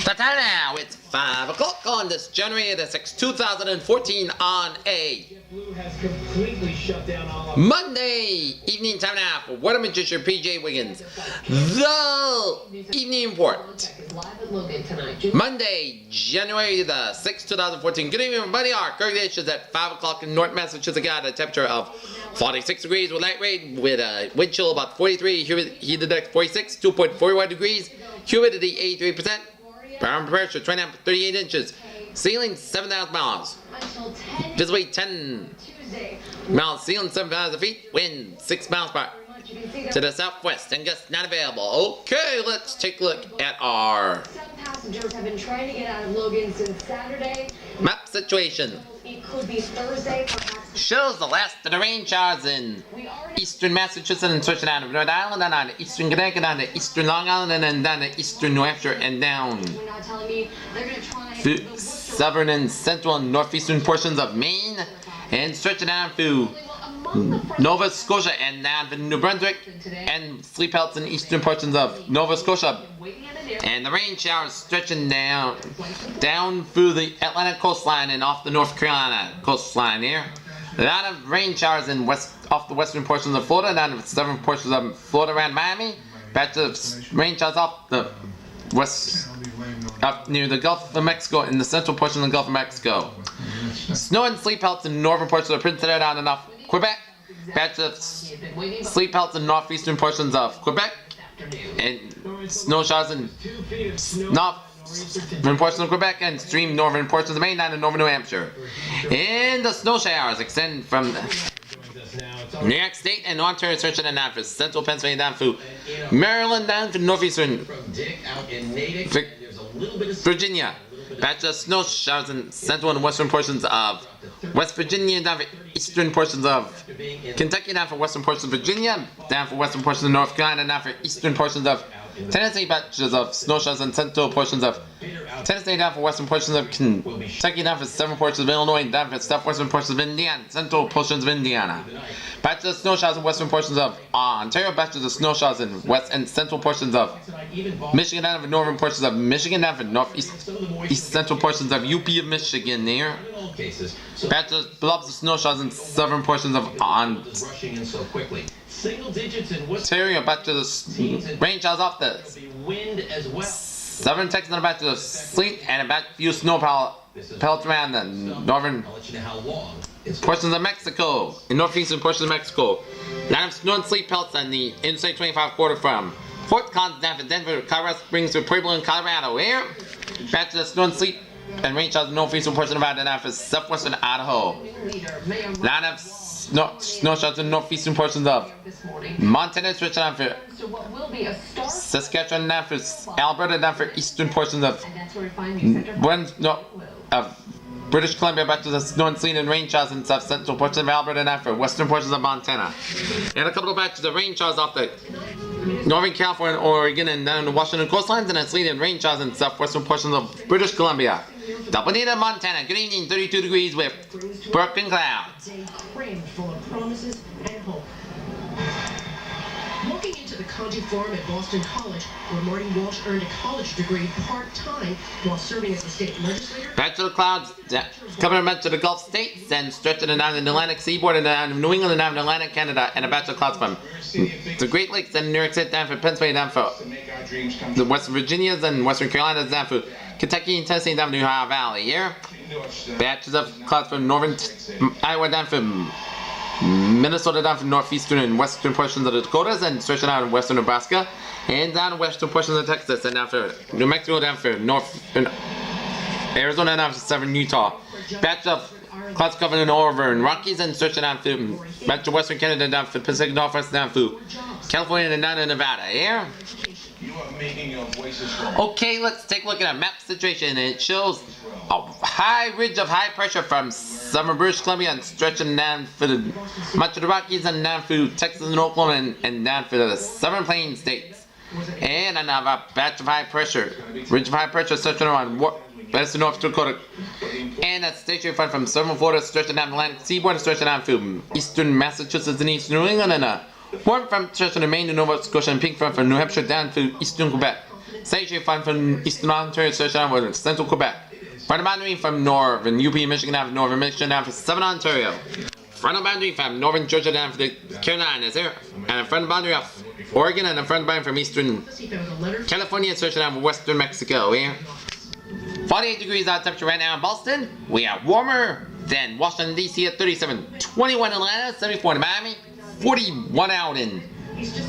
The time now, it's 5 o'clock on this January the 6th, 2014 on a Monday evening time now for Weather Magician PJ Wiggins. The evening report. Monday, January the 6th, 2014. Good evening, everybody. Our current conditions at 5 o'clock in North Massachusetts got a temperature of 46 degrees with light rain, with a wind chill about 43, heat index 46, 2.41 degrees, humidity 83%. Ground pressure 29 38 inches. Ceiling 7,000 miles. Visibly 10 miles. Ceiling 7,000 feet. Wind 6 miles per hour to the southwest. And guests not available. Okay, let's take a look at our passengers have been trying to get out of Logan since Saturday. Map situation. It could be Thursday, perhaps. Shows the last of the rain showers in eastern Massachusetts and stretching out of Rhode Island, and on the eastern Connecticut, down to eastern Long Island, and then down to eastern New Hampshire, and down through southern and central and northeastern portions of Maine, and stretching out through Nova Scotia and down to New Brunswick, and sleep outs in eastern portions of Nova Scotia. And the rain showers stretching down through the Atlantic coastline and off the North Carolina coastline here. A lot of rain showers off the western portions of Florida, down to the southern portions of Florida around Miami. Back to rain showers off the west, up near the Gulf of Mexico, in the central portion of the Gulf of Mexico. Snow and sleep pelts in the northern portions of Prince Edward Island off Quebec. Back to sleep pelts in northeastern portions of Quebec. And snow showers in northern portions of Quebec and extreme northern portions of Maine down to northern New Hampshire. And the snow showers extend from New York State and Ontario, stretching down for central Pennsylvania, down through Maryland, down to northeastern Virginia. Back to snow showers in central and western portions of West Virginia, down for eastern portions of Kentucky, down for western portions of Virginia, down for western portions of North Carolina, down for eastern portions of Tennessee, batches of snow showers in central portions of Tennessee, down for western portions of Kentucky, down for southern portions of Illinois, down for southwestern portions of Indiana, central portions of Indiana. Batches of snow showers in western portions of Ontario, batches of snow showers in west and central portions of Michigan, down for northern portions of Michigan, down for northeast central portions of UP of Michigan there. Batches of blobs of snow showers in southern portions of Ontario, batches of rain showers off the southern Texas, and a batch of sleet and a batch of few snow pellets around the northern portions of Mexico, in northeastern portions of Mexico. Line of snow and sleet pelts on the Interstate 25 quarter from Fort Collins down to Denver, Colorado Springs to Pueblo in Colorado. Here, batches of snow and sleet and rain showers in northeastern portion of Idaho, down for southwestern Idaho. Line of snow showers in northeastern portions of Montana, stretching down for Saskatchewan, down for Alberta, down for eastern portions of British Columbia, back to the snow and sleet and rain showers in south central portions of Alberta, down for western portions of Montana. And a couple of batches of rain showers off the northern California, Oregon, and down the Washington coastlines, and then sleet and rain showers in southwestern portions of British Columbia. Bonita, Montana. Good evening, 32 degrees with broken clouds. Walking into the Conti Farm at Boston College, where Marty Walsh earned a college degree part-time while serving as a state legislator. Back to the clouds, coming back to the Gulf states and stretching down the Atlantic seaboard and down to New England and down to Atlantic Canada, and a batch of clouds from the Great Lakes and New York State, down for Pennsylvania, down for the West Virginias and Western Carolinas, down for Kentucky and Tennessee, down to the Ohio Valley here. Batches of clouds from northern Iowa, down from Minnesota, down from northeastern and western portions of the Dakotas, and stretching out in western Nebraska, and down to western portions of Texas, and down for New Mexico, down for north Arizona, and down for southern Utah. Batch of clouds covering the northern Rockies, and stretching out through back to western Canada, down for Pacific Northwest, down through California, and down to Nevada here. Okay, let's take a look at a map situation. It shows a high ridge of high pressure from southern British Columbia and stretching down for much of the Rockies and down through Texas and Oklahoma and down for the southern plains states. And another batch of high pressure, ridge of high pressure stretching around west of North Dakota. And a stationary front from southern Florida stretching down the Atlantic seaboard, stretching down through eastern Massachusetts and eastern New England, and a warm front stretching to Maine to Nova Scotia, and pink front from New Hampshire down to eastern Quebec. Century Fund from Eastern Ontario, Saskatchewan, with Central Quebec. Frontal boundary from Northern UP, Michigan down for Northern Michigan down for Southern Ontario. Frontal boundary from Northern Georgia down for the Carolinas here. And a frontal boundary of Oregon and a frontal boundary from Eastern California, Saskatchewan down for Western Mexico here. 48 degrees out temperature right now in Boston. We are warmer than Washington DC at 37. 21 in Atlanta, 74 in Miami, 41 out in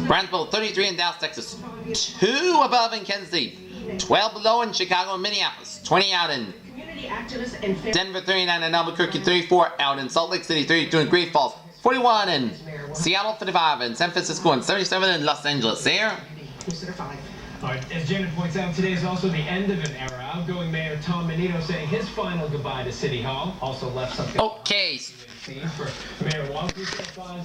Brownsville, 33 in Dallas, Texas, 2 above in Kansas City, 12 below in Chicago and Minneapolis, 20 out in Denver, 39 in Albuquerque, 34 out in Salt Lake City, 32 in Great Falls, 41 in Seattle, 55 in San Francisco, and 77 in Los Angeles. There. Alright, as Janet points out, today is also the end of an era. Outgoing Mayor Tom Menino saying his final goodbye to City Hall. Also left something Okay. for Mayor Walker's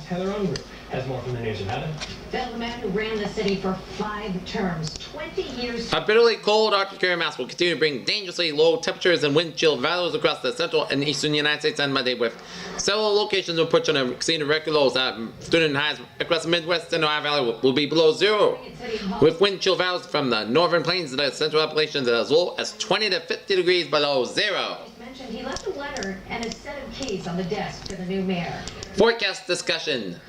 Heather Unruh has more from the news. Heather? Phil, the man who ran the city for 5 terms, 20 years. A bitterly cold Arctic air mass will continue to bring dangerously low temperatures and wind chill values across the central and eastern United States on Monday, with several locations will push on exceeding record lows. Student highs across the Midwest and Ohio Valley will be below zero, with wind chill values from the northern plains to the central Appalachians as low as 20 to 50 degrees below zero. He left a letter and a set of keys on the desk for the new mayor. Forecast discussion.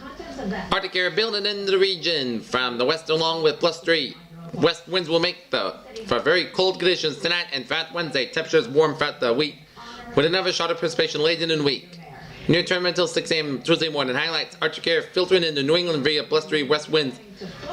Arctic air building into the region from the west along with +3. West winds will make for very cold conditions tonight and throughout Wednesday. Temperatures warm throughout the week with another shot of precipitation late in the week. Near term until 6 a.m. Tuesday morning. Highlights: Arctic air filtering into New England via +3 west winds.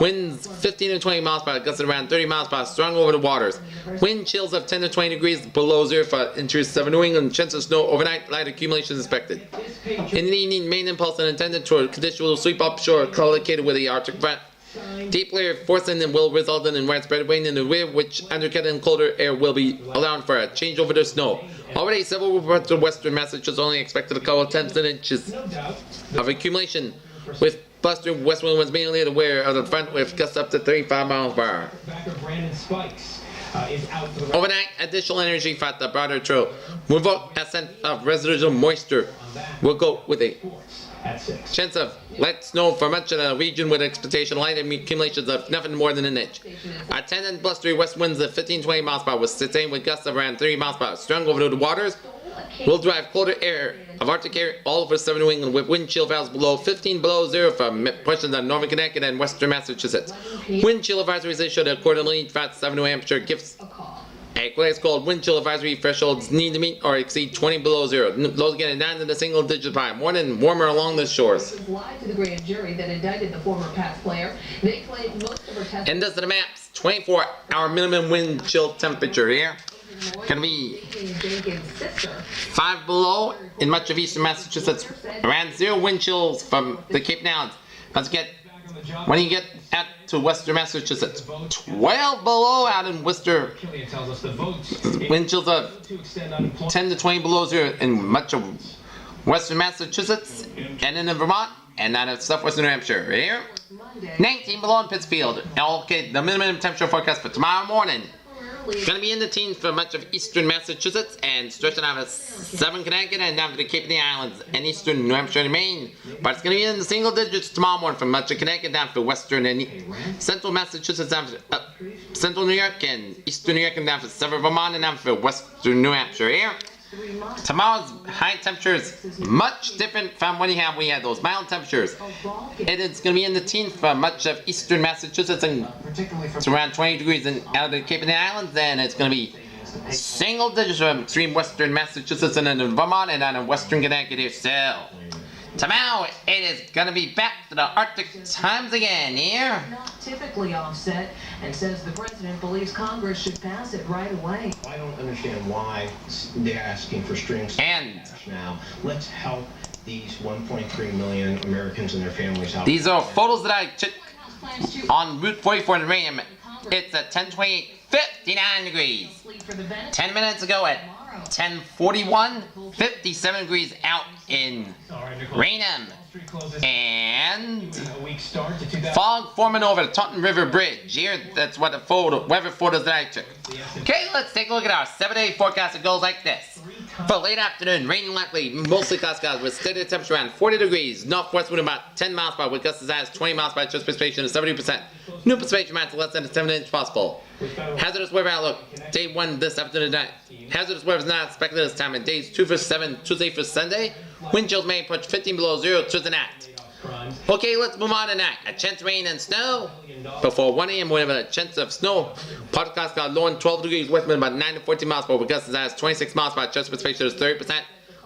Winds 15 to 20 miles per hour, gusts around 30 miles per hour, strong over the waters. Wind chills of 10 to 20 degrees below zero for intrusive 7 New England. Chance of snow overnight, light accumulations expected. In the evening, main impulse and intended toward condition will sweep upshore, collocated with the Arctic front. Deep layer forcing will result in widespread rain in the rear, which undercutting colder air will be allowing for a change over the snow. Already several reports of western Massachusetts only expected a couple of tenths of inches of accumulation, with blustering west wind winds mainly aware of the front with gusts up to 35 miles per hour. Overnight, additional energy from the broader trail will evoke a sense of residual moisture. We'll go with a chance of light snow for much of the region with expectation light accumulations of nothing more than an inch. Attendant blustery west winds of 15-20 miles per hour, sustained with gusts of around 30 miles per hour, strong over the waters, will drive colder air of Arctic air all over southern New England with wind chill values below 15 below zero for portions of northern Connecticut and western Massachusetts. Wind chill advisories issued accordingly throughout southern New Hampshire. Gives a place called wind chill advisory thresholds need to meet or exceed 20 below zero. Lows getting down to the single digit high. Morning warmer along the shores. Lied to the grand jury that indicted the former Pats player. They claim most of her testimony. And this is the maps. 24-hour minimum wind chill temperature here. Gonna be 5 below in much of eastern Massachusetts. Around 0 wind chills from the Cape Downs. When you get out to western Massachusetts, 12 below out in Worcester. Wind chills of 10 to 20 below zero in much of western Massachusetts and in Vermont and out of southwestern New Hampshire. Here, 19 below in Pittsfield. Okay, the minimum temperature forecast for tomorrow morning. It's going to be in the teens for much of eastern Massachusetts and stretching out of southern Connecticut and down to the Cape of the Islands and eastern New Hampshire and Maine. But it's going to be in the single digits tomorrow morning from much of Connecticut down to western and central Massachusetts, down to central New York and eastern New York and down to southern Vermont and down to western New Hampshire. Here, tomorrow's high temperatures much different from what we had those mild temperatures. It is going to be in the teens for much of eastern Massachusetts and it's around 20 degrees and out of the Cape of the Islands. Then it's going to be single digits from extreme western Massachusetts and in Vermont and down in western Connecticut here. So tomorrow it is going to be back to the Arctic times again here. Not typically offset, and says the president believes Congress should pass it right away. I don't understand why they're asking for strings and now. Let's help these 1.3 million Americans and their families out. These are photos that I took on Route 44 in Raynham. It's at 10:28, 59 degrees. 10 minutes ago at 10:41, 57 degrees out in Raynham. And fog forming over the Taunton River Bridge. Here, that's what the weather photos that I took. Okay, let's take a look at our 7-day forecast. It goes like this. For late afternoon, rain likely, mostly clouds with steady temperature around 40 degrees. Northwest wind about 10 miles per hour with gusts as high as 20 miles per hour. Just precipitation is 70%. New precipitation amounts less than a 7 inch possible. Hazardous weather outlook. Day 1 this afternoon tonight. Hazardous weather is not expected this time in days 2 for 7, Tuesday for Sunday. Wind chills may approach 15 below 0 Tuesday night. Okay, let's move on tonight. A chance of rain and snow. Before 1 a.m. we have a chance of snow. Podcast got low and 12 degrees, west wind about 9 to 14 miles per hour. Gusts as high as 26 miles per hour. Chance precipitation is 30%.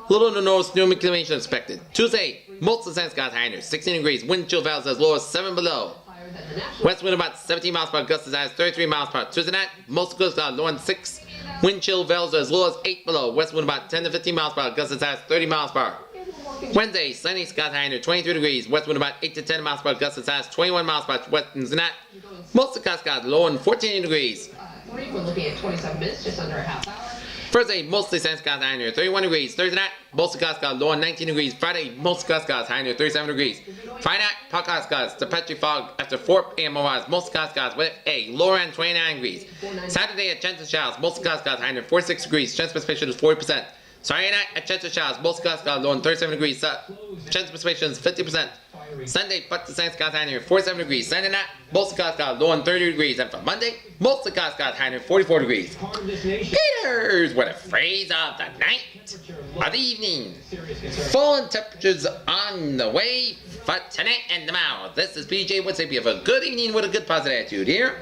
Little to no snow accumulation expected. Tuesday, most of the sun got high near 16 degrees. Wind chill values as low as 7 below. West wind about 17 miles per hour. Gusts as high as 33 miles per hour. Tuesday night, most gusts got low and 6. Wind chill values as low as 8 below. West wind about 10 to 15 miles per hour. Gusts as high as 30 miles per hour. Wednesday, sunny, skies high near 23 degrees. West wind about 8 to 10 miles per hour. Gusts as high as 21 miles per hour. West winds not. Most of the skies got low and 14 degrees. We're looking at 27 minutes, just under a half hour. Thursday, mostly sunny skies high near 31 degrees. Thursday night, most of the skies got low and 19 degrees. Friday, most of the skies high near 37 degrees. Friday night, podcast skies, the patchy fog after 4 a.m. hours. Most of the skies with a lower end 29 degrees. Saturday, a chance of showers. Most of the skies high near 46 degrees. Chance precipitation is 40%. Saturday night, a chance of showers. Most skies got low and 37 degrees. Chance precipitation is 50%. Sunday, but the sun skies high near 47 degrees. Sunday night, most skies got low and 30 degrees. And for Monday, most of the skies got high near 44 degrees. Gators, what a phrase of the night, of the evening. Falling temperatures on the way for tonight and tomorrow. This is PJ Woodsape. You have a good evening with a good positive attitude here.